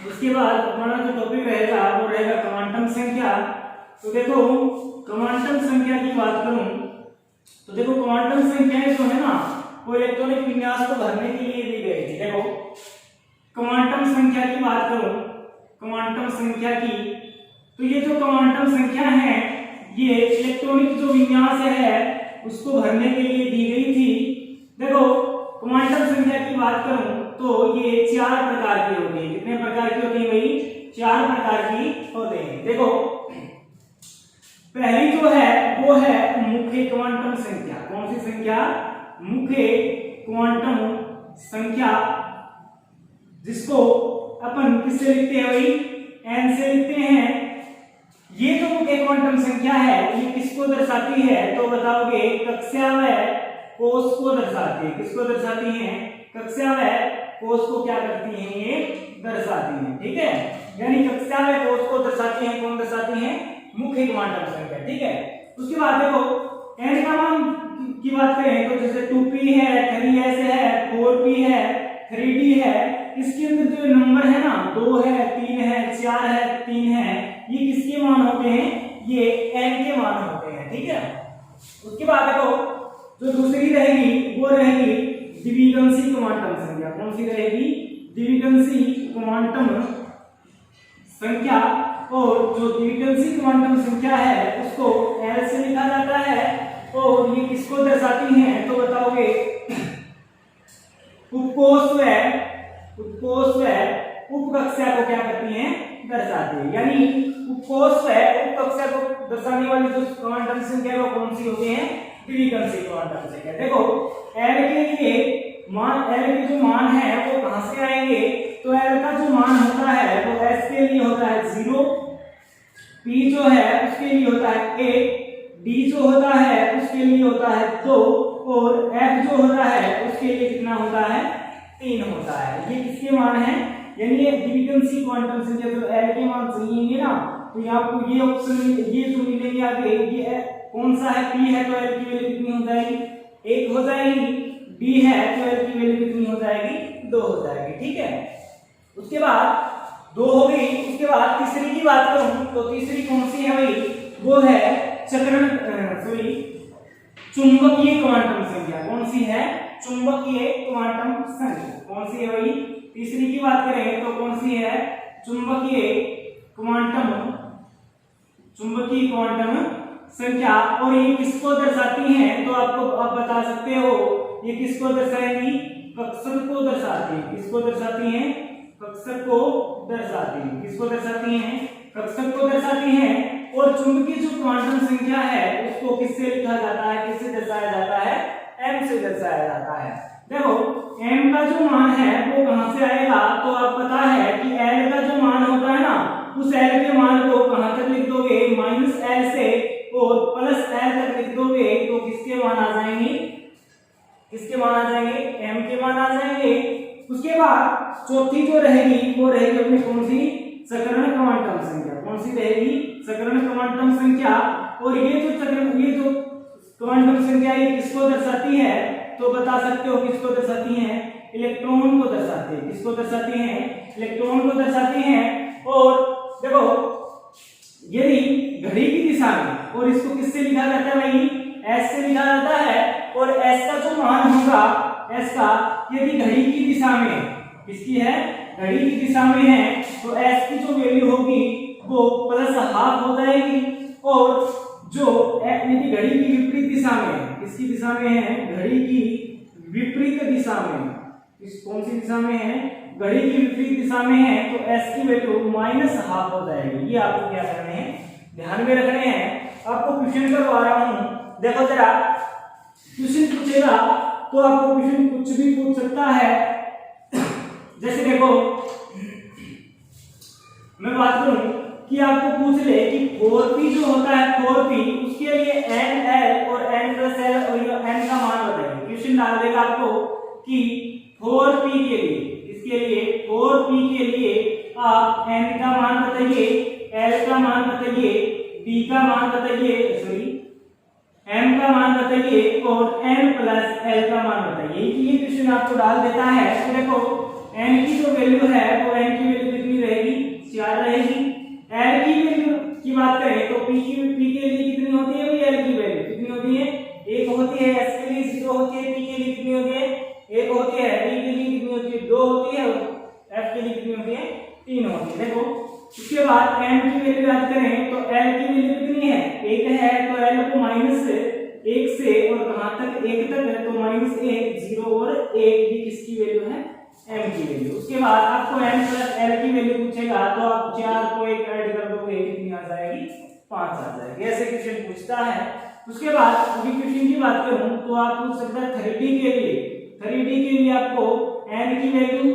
उसके बाद हमारा जो टॉपिक रहेगा वो रहेगा क्वांटम संख्या। तो देखो क्वांटम संख्या की बात करूं तो देखो क्वांटम संख्याएं जो है ना वो इलेक्ट्रॉनिक विन्यास को भरने के लिए दी गई थी। देखो क्वांटम संख्या की बात करूं, क्वांटम संख्या की, तो ये जो क्वांटम संख्या है ये इलेक्ट्रॉनिक जो विन्यास है उसको भरने के लिए दी गई थी। देखो क्वांटम संख्या की बात करूं तो ये 4 प्रकार की होती है। कितने प्रकार की होती है भाई? 4 प्रकार की होते हैं। देखो पहली जो है वो है मुख्य क्वांटम संख्या। कौन सी संख्या? मुख्य क्वांटम संख्या, जिसको अपन किससे लिखते हैं भाई? n से लिखते हैं। ये जो मुख्य क्वांटम संख्या है ये किसको दर्शाती है? तो बताओगे कक्षावय कोष को दर्शाती है। किसको दर्शाती है? कक्षावय कोष को क्या करती हैं? ये दर्शाती हैं। ठीक है, यानी कक्षावय कोष को दर्शाती हैं। कौन दर्शाती हैं? मुख्य क्वांटम संख्या। ठीक है, उसके बाद देखो n का मान की बात करें तो जैसे 2p है, 3s है, 4p है, 3d है, इसके अंदर जो नंबर है ना 2 है, 3 है, 4 है, 3 है, ये किसके मान होते हैं? ये n के मान होते हैं। ठीक है, उसके बाद देखो जो दूसरी रहेगी वो रहेगी द्विविंशी क्वांटम संख्या। कौन सी रहेगी? द्विविंशी क्वांटम संख्या। और जो द्विविंशी क्वांटम संख्या है उसको L से लिखा जाता है। और ये किसको दर्शाती हैं? तो बताओगे उपकोष्ठवय उपकक्षा को क्या करती हैं? दर्शाती है। यानी उपकोष्ठवय उपकक्षा को दर्शाने वाली जो क्वांटम संख्या वो कौन सी होती है? द्विविंशी क्वांटम संख्या। देखो L के लिए मान, L के जो मान है वो कहां से आएंगे? तो L का जो मान होता है वो S के लिए होता है 0, P जो है उसके लिए होता है 1, D जो होता है उसके लिए होता है 2 और F जो होता है उसके लिए कितना होता है? 3 होता है। ये किसके मान है? यानी ये द्विविंशी क्वांटम संख्या जो L के मान चाहिए ना, तो ये आपको ये ऑप्शन ये जो मिलेंगे आगे, ये कौन सा है? P है तो L की वैल्यू कितनी हो जाएगी? 1 हो जाएगी। D है तो L की वैल्यू कितनी हो जाएगी? 2 हो जाएगी। ठीक है, उसके बाद 2 हो गई। उसके बाद तीसरी की बात करूं तो तीसरी कौन सी है भाई? वो है चुंबकीय क्वांटम संख्या। कौन सी है? चुंबकीय क्वांटम संख्या। कौन सी है भाई? तीसरी की बात करें तो कौन सी है? चुंबकीय क्वांटम संख्या। और ये किसको दर्शाती है? तो आपको आप बता सकते हो ये किसको दर्शाएंगी? कक्षक को दर्शाती है। किसको दर्शाती हैं? कक्षक को दर्शाती है। किसको दर्शाती हैं? कक्षक को दर्शाती हैं। और चुंबकीय जो क्वांटम संख्या है उसको किससे लिखा जाता है? किससे दर्शाया जाता है? m से दर्शाया जाता है। देखो m का जो मान है वो कहां से आएगा? तो आप पता है कि l का जो मान होता है ना उस l के मान को कहां तक लिख दोगे? -l से और +l तक लिख दोगे तो किसके मान आ जाएंगे? किसके मान आ जाएंगे? m के मान आ जाएंगे। उसके बाद चौथी जो रहेगी वो रहेगी अपनी कौन सी? सकर्ण क्वांटम संख्या। कौन सी रहेगी? सकर्ण क्वांटम संख्या। और ये जो क्वांटम संख्या ये किसको दर्शाती है? तो बता सकते हो किसको दर्शाती है? इलेक्ट्रॉन को दर्शाती है। किसको दर्शाती है? इलेक्ट्रॉन को दर्शाती है। और देखो यदि घड़ी की दिशा में, और इसको किससे लिखा जाता है भाई? S से लिखा जाता है। और S का जो मान होगा, S का यदि घड़ी की दिशा में, किसकी है? घड़ी की दिशा में है तो S की जो वैल्यू होगी वो +½ हो जाएगी। और जो यदि घड़ी की विपरीत दिशा में, किसकी दिशा में है? घड़ी की विपरीत दिशा में। इस कौन सी दिशा में है? घड़ी की विपरीत दिशा में है तो S की वैल्यू -½ हो जाएगी। ये आपको क्या करने हैं? ध्यान में रखने हैं। आपको क्वेश्चन करवा रहा हूं, देखो जरा क्वेश्चन पूछेगा तो आपको क्वेश्चन कुछ भी पूछ सकता है। जैसे देखो मैं बात करूं कि आपको पूछ ले कि 4p जो होता है 4p उसके लिए nl और n+l और n का मान बताइए। क्वेश्चन डाल देगा आपको कि 4p के लिए, इसके लिए 4p के लिए आप n का मान बताइए, l का मान बताइए, d का मान बताइए, m का मान बताइए और n+l का मान बताइए। ये क्वेश्चन आपको डाल देता है। तो देखो n की जो वैल्यू है वो n की वैल्यू कितनी रहेगी? ये किसकी वैल्यू है, m की वैल्यू। उसके बाद आपको n प्लस l की वैल्यू पूछेगा तो आप 4 को एक ऐड कर दोगे, कितनी आ जाएगी, 5 आ जाएगी। ऐसे क्वेश्चन पूछता है। उसके बाद अभी क्वेश्चन की बात करूं तो आप पूछ सकते हैं 3D के लिए। 3D के लिए आपको n की वैल्यू,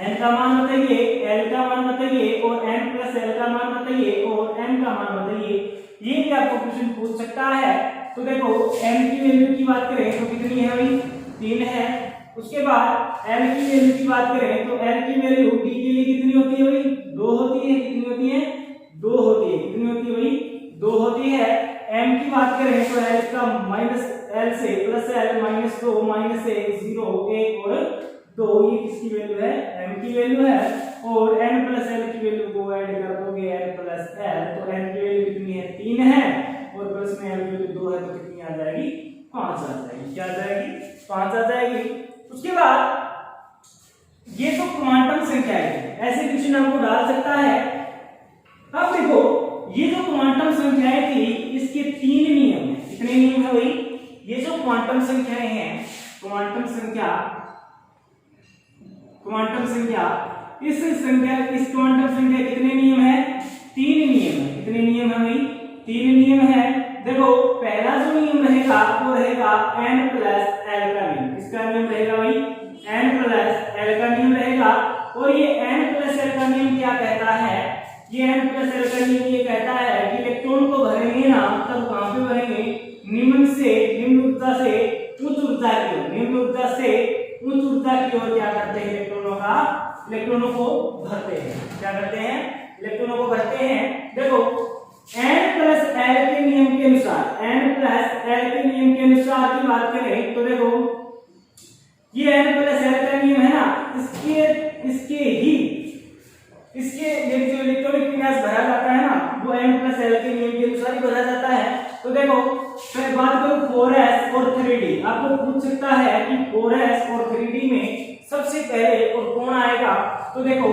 n का मान बताइए, l का मान बताइए और n प्लस l का मान बताइए और m का मान बताइए। ये भी आपको क्वेश्चन पूछ सकता है। तो देखो m की वैल्यू की बात करें तो कितनी है भाई, 3 है। उसके बाद l की वैल्यू की बात करें तो l की वैल्यू d के लिए कितनी होती है भाई, 2 होती है। कितनी होती है, 2 होती है। कितनी होती है भाई, 2 होती है। m की बात करें तो l का माइनस l से प्लस l माइनस 2 माइनस 1 0 1 और 2, ये किसकी वैल्यू है, m की वैल्यू है। और n प्लस l की वैल्यू को ऐड कर दोगे n प्लस l, तो n की वैल्यू कितनी है, 3 है और प्लस में l की वैल्यू 2 है, तो कितनी आ जाएगी, 5 आ जाएगी। क्या आ जाएगी, 5 आ जाएगी। उसके बाद ये तो क्वांटम संख्या है, ऐसे क्वेश्चन आपको डाल सकता है। अब देखो ये जो क्वांटम संख्याएं थी इसके 3 नियम है। कितने नियम है भाई, ये जो क्वांटम संख्याएं हैं, क्वांटम संख्या इस क्वांटम संख्या कितने नियम है, 3 नियम है। कितने नियम है भाई, 3 नियम है। देखो पहला जो नियम रहेगा वो रहेगा n प्लस l का नियम। किसका नियम रहेगा भाई, n प्लस l का नियम रहेगा। और ये n प्लस l का नियम क्या कहता है, ये n प्लस l का नियम ये कहता है कि इलेक्ट्रॉन को भरेंगे ना तब कहां पे भरेंगे, निम्न ऊर्जा से उच्च ऊर्जा की ओर, निम्न ऊर्जा से उच्च ऊर्जा की ओर क्या करते हैं, इलेक्ट्रॉनों को भरते हैं। क्या करते हैं, इलेक्ट्रॉनों को भरते हैं। देखो n प्लस l के नियम के अनुसार, n प्लस l के नियम के अनुसार की बात करें तो देखो ये n प्लस l का नियम है ना, इसके जो इलेक्ट्रॉनिक विन्यास भरा जाता है ना वो n प्लस l के नियम के अनुसार ही भरा जाता है। तो देखो फिर बात करूं 4s और 3d, आपको पूछ सकता है कि 4s और 3d में सबसे पहले और कौन आएगा। तो देखो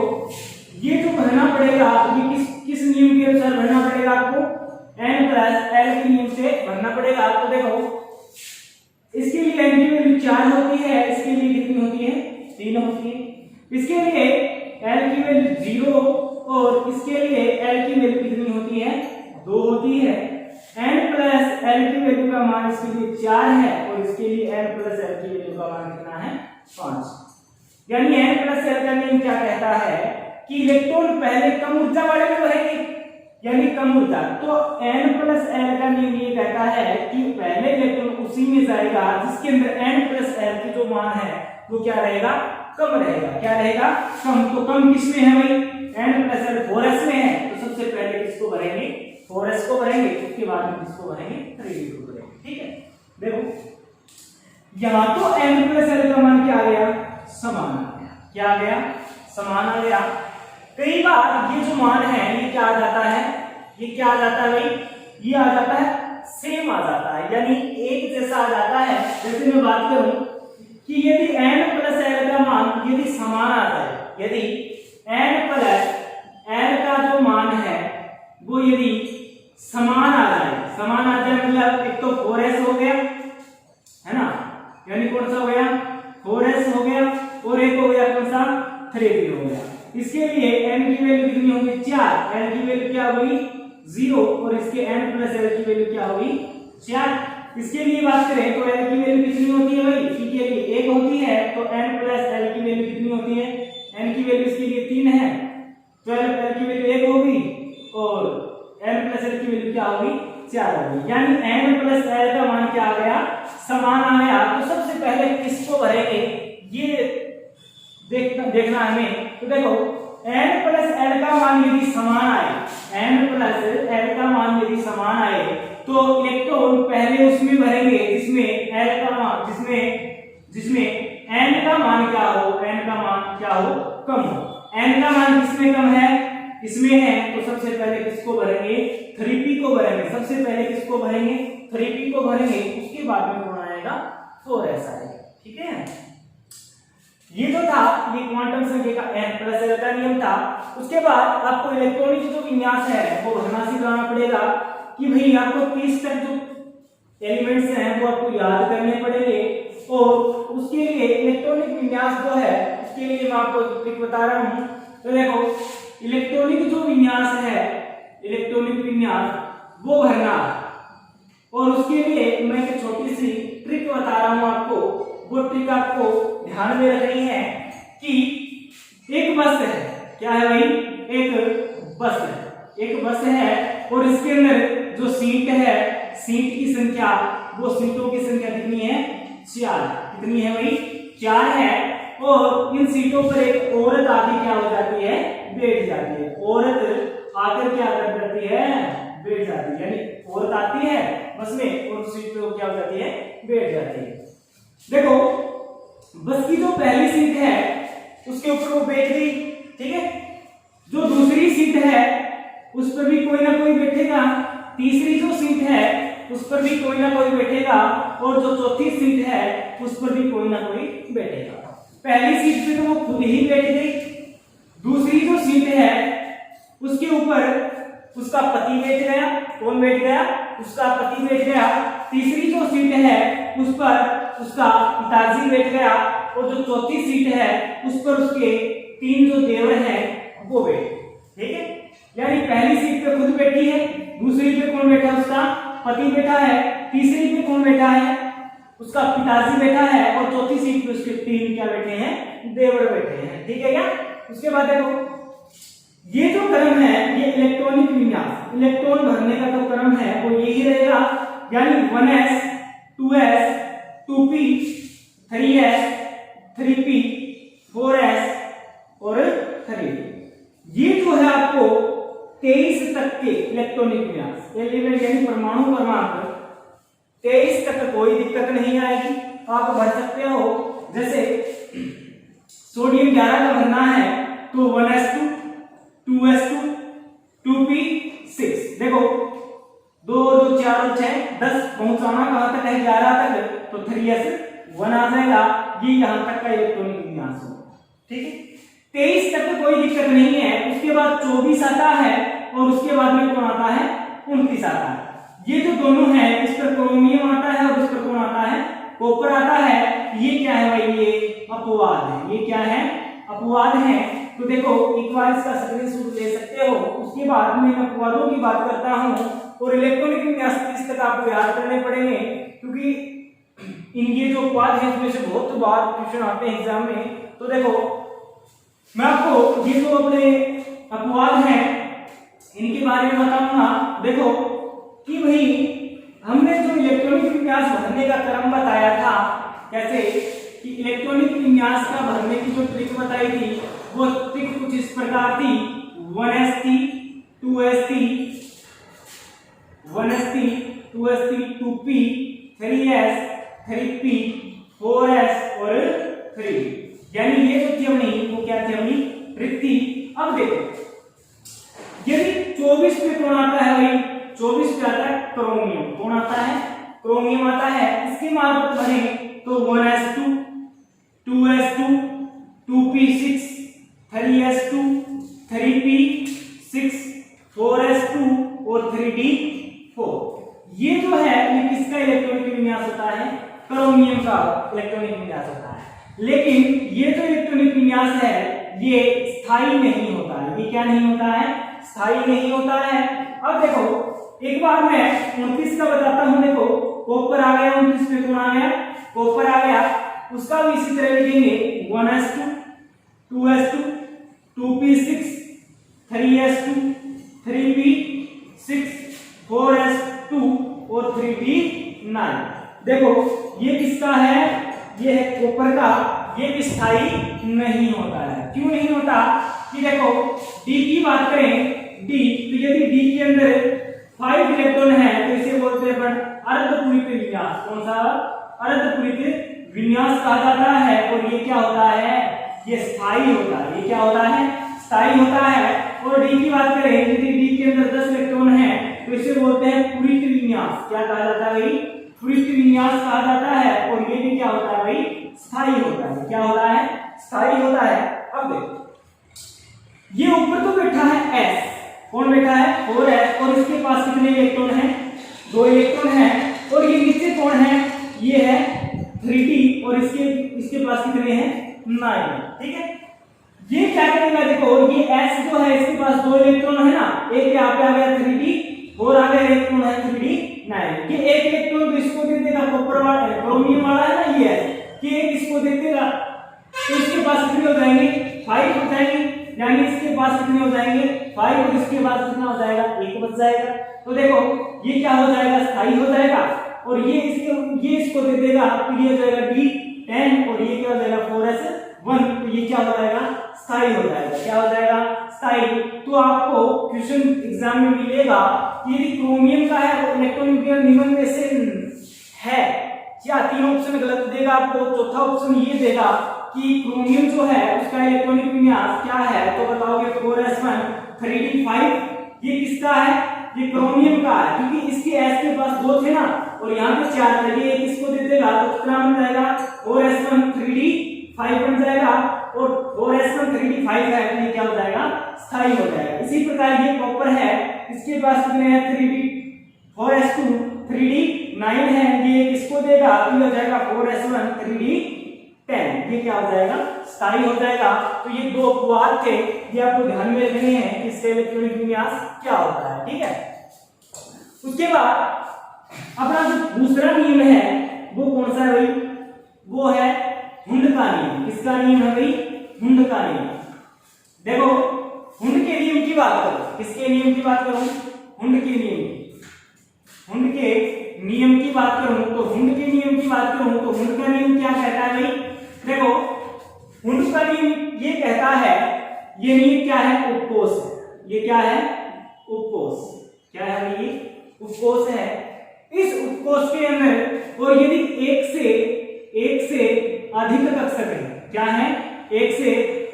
ये जो भरना पड़ेगा ये किस नियम के अनुसार भरना पड़ेगा, आपको n प्लस l के नियम से भरना पड़ेगा। तो देखो इसके लिए n की वैल्यू 4 होती है, इसके लिए कितनी होती है, 3 होती है। इसके लिए l की वैल्यू 0 और इसके लिए l की वैल्यू कितनी होती है, 2 होती है। n प्लस l की वैल्यू का मान इसके लिए 4 है और इसके लिए n प्लस l की वैल्यू का मान कितना है, 5। यानी n प्लस l का नियम क्या कहता है कि इलेक्ट्रॉन पहले कम ऊर्जा वाले में भरेंगे, यानी कम ऊर्जा। तो n प्लस l का नियम ये कहता है कि पहले इलेक्ट्रॉन उसी में जाएगा जिसके अंदर n प्लस l की जो मान है वो क्या रहेगा, कम रहेगा। क्या रहेगा, कम। तो कम किसमें है भाई, n प्लस l 4s में है। तो सबसे पहले किसको भरेंगे, 4s को भरेंगे, उसके बाद में किसको भरेंगे, 3d को भरेंगे। ठीक है, देखो यहां तो n प्लस l का मान क्या आ गया, समान आ गया। क्या आ गया, समान आ गया। कई बार ये जो मान है ये क्या आ जाता है, ये क्या आ जाता है भाई, ये आ जाता है सेम आ जाता है, यानी एक जैसा आ जाता है। जैसे मैं बात करूं कि यदि n प्लस l का मान यदि समान आ जाए, यदि n प्लस l का जो मान है वो यदि समान आ जाए, समान आ जाए मतलब एक तो 4s हो गया है ना, यानी कौन सा हो गया, 4s हो गया और एक हो गया कौन सा, 3d हो गया। इसके लिए n की वैल्यू कितनी होगी, 4। n की वैल्यू क्या होगी, 0 और इसके n प्लस l की वैल्यू क्या होगी, 4। इसके लिए बात करें तो l की वैल्यू कितनी होती है भाई, c के लिए 1 होती है। तो n प्लस l की वैल्यू कितनी होती है, n की वैल्यू इसके लिए 3 है, तो l की वैल्यू 1 होगी और n प्लस l की वैल्यू क्या होगी, 4 होगी। यानी n प्लस l का मान क्या आ गया, समान आ गया। तो सबसे पहले किसको भरेंगे ये देखना हमें। तो देखो n प्लस l का मान यदि समान आए, n प्लस l का मान यदि समान आए तो इलेक्ट्रॉन पहले उसमें भरेंगे जिसमें l का मान, जिसमें n का मान क्या हो, n का मान क्या हो, कम हो। n का मान किसमें कम है, इसमें है। तो सबसे पहले किसको भरेंगे, 3p को भरेंगे। सबसे पहले किसको भरेंगे, 3p को भरेंगे, उसके बाद में कौन आएगा, 4s आएगा। ठीक है, ये जो था ये क्वांटम संख्या का n प्लस l का नियम था। उसके बाद आपको इलेक्ट्रॉनिक जो विन्यास है वो भरना सिखाना पड़ेगा कि भाई आपको 30 तक जो एलिमेंट्स हैं वो आपको याद करने पड़ेंगे। और उसके लिए इलेक्ट्रॉनिक विन्यास जो है उसके लिए मैं आपको ट्रिक बता रहा हूं। तो देखो इलेक्ट्रॉनिक जो विन्यास है, इलेक्ट्रॉनिक विन्यास वो भरना, और उसके लिए मैं एक छोटी सी ट्रिक बता रहा हूं आपको। वो ट्रिक आपको ध्यान में रखनी है कि एक बस है, क्या है भाई, एक बस है, एक बस है और इसके अंदर जो सीट है, सीट की संख्या, वो सीटों की संख्या कितनी है, 4। कितनी है भाई, 4 है। और इन सीटों पर एक औरत आके क्या हो जाती है, बैठ जाती है। औरत आकर क्या कर जाती है, बैठ जाती है, यानी औरत आती है बस में और सीट पे क्या हो जाती है, बैठ जाती है। देखो बस की जो पहली सीट है उसके ऊपर वो बैठ गई, ठीक है। जो दूसरी सीट है उस पर भी कोई ना कोई बैठेगा, तीसरी जो सीट है उस पर भी कोई ना कोई बैठेगा, और जो चौथी सीट है उस पर भी कोई ना कोई बैठेगा। पहली सीट पे तो वो खुद ही बैठ गई, दूसरी जो सीट है उसके ऊपर उसका पति बैठ गया। कौन बैठ गया, उसका पति बैठ गया। तीसरी जो सीट है उस पर उसका पिताजी बैठ गया, और जो चौथी सीट है उस पर उसके 3 जो देवर हैं वो बैठे, ठीक है। यानी पहली सीट पे खुद बैठी है, दूसरी पे कौन बैठा है, उसका पति बैठा है, तीसरी पे कौन बैठा है, उसका पिताजी बैठा है, और चौथी सीट पे उसके 3 क्या बैठे हैं, देवर बैठे हैं, ठीक है क्या। उसके बाद देखो ये जो क्रम है ये इलेक्ट्रॉनिक विन्यास, इलेक्ट्रॉन भरने का जो क्रम है वो यही रहेगा, यानी 1s 2s 2p 3s 3p 4s और 3p। ये जो है आपको 23 तक के इलेक्ट्रॉनिक विन्यास, एलिमेंट यानी परमाणु क्रमांक 23 तक कोई दिक्कत नहीं आएगी, आप भर सकते हो। जैसे सोडियम 11 का भरना है तो 1s2 2s2 2p6। देखो 2 2 4 और 6 10 पहुंचाना कहां तक है, 11 तक, तो 3s1 आ जाएगा। ये यहां तक का इलेक्ट्रॉनिक विन्यास होगा, ठीक है। 23 तक तो कोई दिक्कत नहीं है। उसके बाद 24 आता है और उसके बाद में कौन आता है, 29 आता है। ये जो दोनों हैं इस पर क्रोमियम आता है और इस पर कौन आता है, कॉपर आता है। ये क्या है भाई, ये अपवाद है, ये क्या है, अपवाद है। तो देखो एक बार इसका स्क्रीनशॉट ले सकते हो। उसके बाद मैं अपवादों की बात करता हूं, और इलेक्ट्रॉनिक विन्यास 30 तक आपको याद करने पड़ेंगे, क्योंकि इनके जो अपवाद है इसमें से बहुत बार क्वेश्चन आते हैं एग्जाम में। तो देखो मैं आपको ये जो अपने अपवाद हैं इनके बारे में बताऊंगा। देखो कि भाई हमने जो इलेक्ट्रॉनिक विन्यास भरने का क्रम बताया था, कैसे कि इलेक्ट्रॉनिक विन्यास का भरने की जो ट्रिक बताई थी वो ट्रिक कुछ इस प्रकार थी, 1st 2st 1st 2st 2p 3s 3p 4s और 3। यानी ये जो थी अपनी वो क्या थी, अपनी ट्रिक थी। अब देखो यदि 24 पे कौन आता है भाई, 24 पे आता है क्रोमियम। कौन आता है, क्रोमियम आता है। इसके मार्फत भरे तो 1s2 2s2 2p6 3s2 3p6 4s2 और 3d4। ये जो है ये किसका इलेक्ट्रॉनिक विन्यास होता है, क्रोमियम का इलेक्ट्रॉनिक विन्यास होता है। लेकिन ये जो इलेक्ट्रॉनिक विन्यास है ये स्थायी नहीं होता है। ये क्या नहीं होता है, स्थायी नहीं होता है। अब देखो एक बार मैं 29 का बताता हूं। देखो कॉपर आ गया, 29 पे कौन आ गया, कॉपर आ गया। उसका भी इसी तरह लिखेंगे 1s2 2s2 2p6 3s2 3p6 4s2 और 3p9। देखो ये किसका है, ये है कॉपर का। ये भी स्थायी नहीं होता है। क्यों नहीं होता कि देखो डी की बात करें, डी तो यदि डी के अंदर 5 इलेक्ट्रॉन है तो इसे बोलते हैं अर्धपूरित विन्यास। कौन सा, अर्धपूरित विन्यास कहा जाता है। और ये क्या होता है, ये स्थायी होता है। ये क्या होता है, स्थायी होता है। और डी की बात करें, यदि डी के अंदर 10 इलेक्ट्रॉन है तो इसे बोलते हैं पूरित विन्यास। क्या कहा जाता है भाई, पूरित विन्यास कहा जाता है। और ये भी क्या होता है भाई, स्थायी होता है। क्या होता है, स्थायी होता है। अब देखो ये ऊपर तो बैठा है S, कौन बैठा है, 4s, और इसके पास कितने इलेक्ट्रॉन हैं, 2 इलेक्ट्रॉन हैं। और ये नीचे कौन है, ये है 3d और इसके पास कितने हैं 9। ठीक है, ये क्या करेगा, देखो ये s जो है इसके पास 2 इलेक्ट्रॉन है ना, एक यहाँ पे आ गया 3d और आ गया इलेक्ट्रॉन है 3d 9। ये एक इलेक्ट्रॉन तो इसको दे देगा, कॉपर वाला क्रोमियम वाला है ना ये है, कि एक इसको दे देगा तो इसके पास कितने हो जाएंगे 5 हो जाएंगे, यानी इसके पास कितने हो जाएंगे 5 और इसके पास कितना हो जाएगा 1 बच जाएगा। तो देखो ये क्या हो जाएगा स्थायी हो जाएगा, और ये इसको दे देगा तो ये हो जाएगा D10 और ये क्या हो जाएगा 4s1, तो ये क्या हो जाएगा स्थायी हो जाएगा। क्या हो जाएगा स्थायी। तो आपको क्वेश्चन एग्जाम में मिलेगा कि यदि क्रोमियम का है वो इलेक्ट्रॉनिक नियमन में से है, या 3 ऑप्शन गलत देगा आपको, चौथा ऑप्शन ये देगा कि क्रोमियम जो है उसका इलेक्ट्रॉनिक विन्यास क्या है, तो बताओगे 4s1 3d5। ये किसका है, ये क्रोमियम का है, क्योंकि इसके s के पास 2 थे ना और यहाँ पे 4 थे, ये एक इसको दे देगा तो कितना बन जाएगा 4s1 3d5 बन जाएगा, और 4s1 3d5 है तो ये क्या हो जाएगा स्थायी हो जाएगा। इसी प्रकार ये कॉपर है, इसके पास कितने हैं 4s2 3d9 है, ये इसको देगा तो ये हो जाएगा 4s1 3d10, ये क्या हो जाएगा स्थायी हो जाएगा। तो ये 2 अपवाद थे, ये आपको ध्यान में रखने हैं कि इसका इलेक्ट्रॉनिक विन्यास क्या होता है। ठीक है, उसके बाद अपना जो दूसरा नियम है वो कौन सा है भाई, वो है हुंड का नियम। किसका नियम है भाई, हुंड का नियम। देखो हुंड के नियम की बात करो, किसके नियम की बात करूं, हुंड के नियम की बात करूं तो हुंड के नियम की बात करूं तो हुंड का नियम क्या कहता है भाई, देखो हुंड का नियम ये कहता है, ये नियम क्या है उपकोष है, ये क्या है उपकोष, क्या है भाई ये उपकोष है। इस उपकोष के अंदर और यदि एक से अधिक कक्षक है, क्या है एक से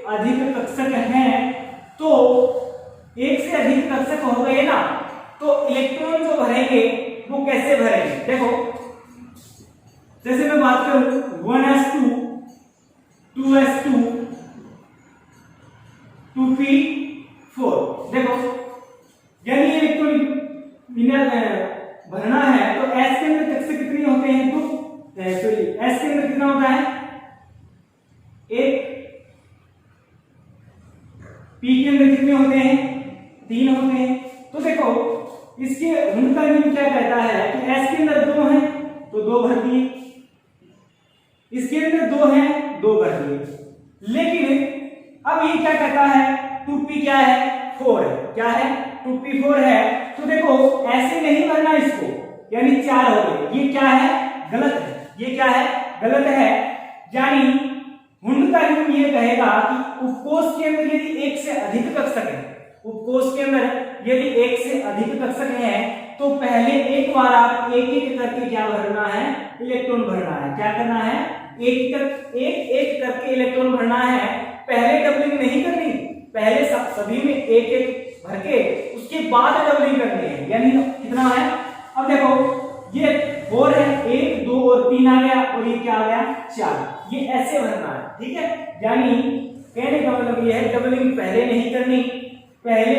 अधिक कक्षक है, तो एक से अधिक कक्षक हो गए ना तो इलेक्ट्रॉन जो भरेंगे वो कैसे भरेंगे। देखो जैसे मैं बात करूं 1s2 2s2 2p4, देखो यानी इलेक्ट्रॉन भरना है तो s के अंदर कक्षक कितने होते हैं, तो सॉरी s के अंदर कितना होता है 1, p के अंदर कितने होते हैं 3 होते हैं। तो देखो इसके हुंड का नियम क्या कहता है कि s के अंदर 2 हैं तो 2 भर दिए, इसके अंदर 2 हैं 2 भर दिए, लेकिन अब ये क्या कहता है 2p क्या है 4 है, क्या है 2p4 है। तो देखो ऐसे नहीं भरना इसको, यानी 4 हो गए, ये क्या है गलत है, ये क्या है गलत है। यानी हुंड का नियम ये कहेगा कि उपकोष के अंदर यदि 1 से अधिक कक्षक है, उपकोष के अंदर यदि 1 से अधिक कक्षक है तो पहले एक बार आप एक एक करके क्या भरना है इलेक्ट्रॉन भरना है, क्या करना है एक एक करके इलेक्ट्रॉन भरना है। पहले डबलिंग नहीं करनी, पहले सभी में एक एक भर के उसके बाद डबलिंग करनी है, यानी कितना है। अब देखो ये 4 है, 1 2 और 3 आ गया और ये क्या आ गया 4, ये ऐसे भरना है। ठीक है, यानी कहने का मतलब ये है डबलिंग पहले नहीं करनी, पहले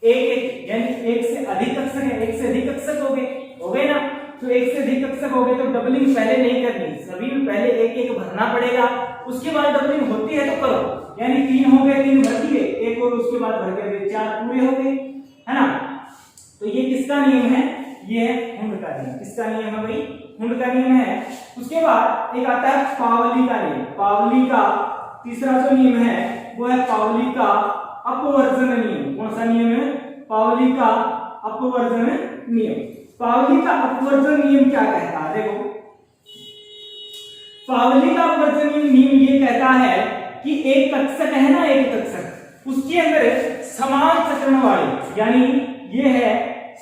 एक एक यानी 1 से अधिक कक्षक है, 1 से अधिक कक्षक हो गए ना, तो 1 से अधिक कक्षक हो गए तो डबलिंग पहले नहीं करनी, सभी में पहले एक एक भरना पड़ेगा, उसके बाद डबलिंग होती है तो करो। यानी 3 हो गए, 3 भर दिए, एक और उसके बाद भर के 4 पूरे हो गए, है ना। तो ये किसका नियम है, ये है हुंड का नियम। किसका नियम है भाई, हुंड का नियम है। उसके बाद एक आता है पावली का नियम। पावली का तीसरा जो नियम है वो है पावली का अपवर्जन नियम। कौन सा नियम है, पावली का अपवर्जन नियम। पावली का अपवर्जन नियम क्या कहता है, देखो पावली का अपवर्जन नियम ये कहता है कि एक कक्षक है ना, एक कक्षक उसके अंदर समान चक्रण वाले, यानी ये है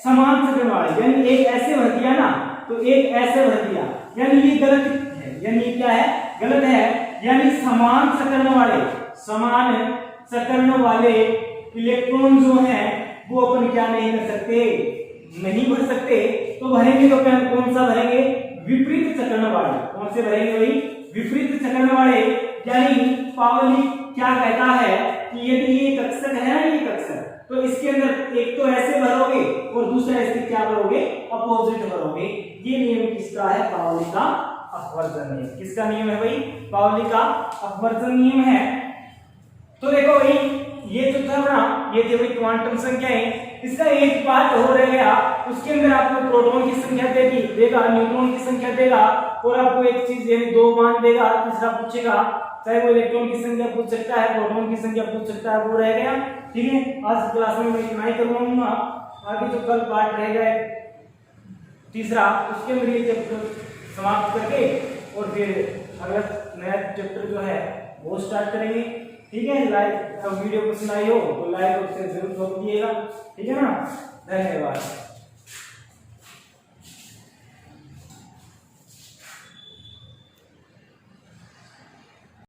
समान चक्रण वाले, यानी एक ऐसे भर दिया ना तो एक ऐसे भर दिया, यानी ये गलत है, यानी ये क्या है गलत है। यानी समान चक्रण वाले इलेक्ट्रॉन जो हैं वो अपन क्या नहीं कर सकते, नहीं भर सकते। तो भरेंगे तो क्या, कौन सा भरेंगे, विपरीत चक्रण वाले। कौन से भरेंगे भाई, विपरीत चक्रण वाले। यानी पावली क्या कहता है कि यदि ये कक्षक है ना, ये कक्षक, तो इसके अंदर एक तो ऐसे भरोगे और दूसरा इसके क्या भरोगे, अपोजिट भरोगे। ये नियम किसका है, पावली का अपवर्जन नियम। किसका नियम है भाई? पाउली का अपवर्जन नियम है। तो देखो भाई ये जो था ना, ये थी भाई क्वांटम संख्याएं। इसका एक पार्ट हो रह गया, उसके अंदर आपको प्रोटॉन की संख्या देगा, न्यूट्रॉन की संख्या देगा, और आपको एक चीज यानी 2 मान देगा। तीसरा पूछेगा, चाहे वो इलेक्ट्रॉन की संख्या पूछ सकता है, प्रोटॉन की संख्या पूछ सकता है, वो रह गया। ठीक है, आज क्लास में मैं इतना ही करवाऊंगा। आगे जो कल पार्ट रहेगा तीसरा, उसके अंदर ये चैप्टर समाप्त करके और फिर अगला नया चैप्टर जो है वो स्टार्ट करेंगे। ठीक है, लाइक वीडियो पसंद आई हो तो लाइक और शेयर जरूर करिएगा। ठीक है ना, धन्यवाद।